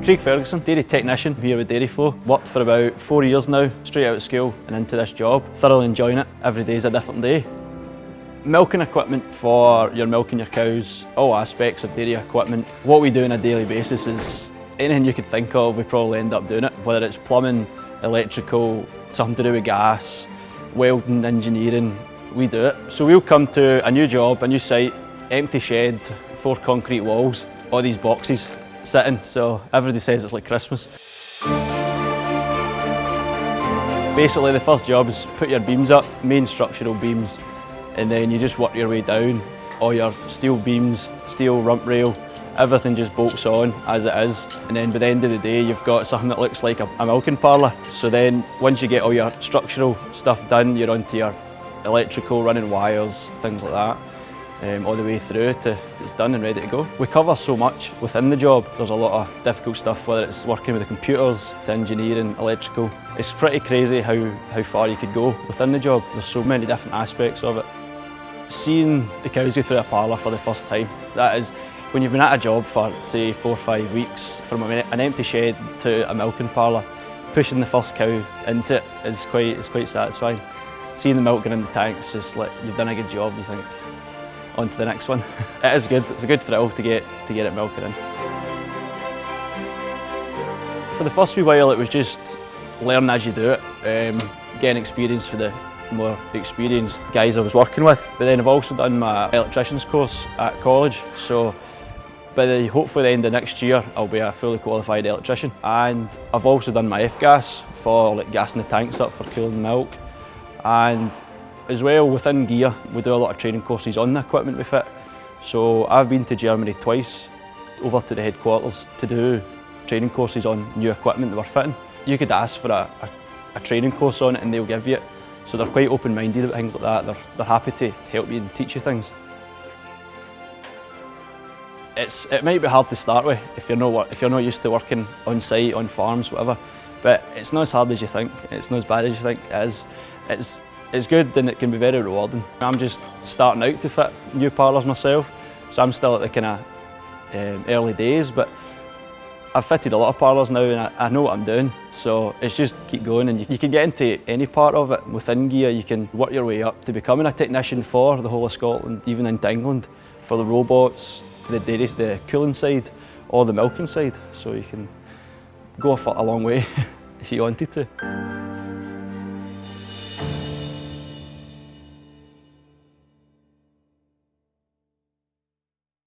Craig Ferguson, dairy technician here with Dairy Flow. Worked for about 4 years now, straight out of school and into this job. Thoroughly enjoying it. Every day is a different day. Milking equipment for your milking your cows, all aspects of dairy equipment. What we do on a daily basis is anything you could think of, we probably end up doing it. Whether it's plumbing, electrical, something to do with gas, welding, engineering, we do it. So we'll come to a new job, a new site, empty shed, 4 concrete walls, all these boxes sitting, so everybody says it's like Christmas. Basically the first job is put your beams up, main structural beams, and then you just work your way down. All your steel beams, steel rump rail, everything just bolts on as it is, and then by the end of the day you've got something that looks like a milking parlour. So then once you get all your structural stuff done, you're onto your electrical, running wires, things like that. All the way through to it's done and ready to go. We cover so much within the job. There's a lot of difficult stuff, whether it's working with the computers to engineering, electrical. It's pretty crazy how far you could go within the job. There's so many different aspects of it. Seeing the cows go through a parlour for the first time, that is, when you've been at a job for say 4 or 5 weeks, from an empty shed to a milking parlour, pushing the first cow into it is quite satisfying. Seeing the milk going in the tanks, just like you've done a good job, you think. On to the next one. It is good, it's a good thrill to get it milking in. For the first wee while it was just learn as you do it, getting experience for the more experienced guys I was working with. But then I've also done my electrician's course at college, so by hopefully the end of next year I'll be a fully qualified electrician. And I've also done my F-gas for like gassing the tanks up for cooling the milk. And as well, within gear, we do a lot of training courses on the equipment we fit. So I've been to Germany twice, over to the headquarters, to do training courses on new equipment that we're fitting. You could ask for a training course on it and they'll give you it. So they're quite open-minded about things like that. They're happy to help you and teach you things. It might be hard to start with if you're not used to working on site, on farms, whatever. But it's not as hard as you think. It's not as bad as you think it is. It's good and it can be very rewarding. I'm just starting out to fit new parlours myself, so I'm still at the kind of early days, but I've fitted a lot of parlours now and I know what I'm doing, so it's just keep going and you can get into any part of it. Within gear you can work your way up to becoming a technician for the whole of Scotland, even into England, for the robots, the dairies, the cooling side, or the milking side, so you can go a long way if you wanted to.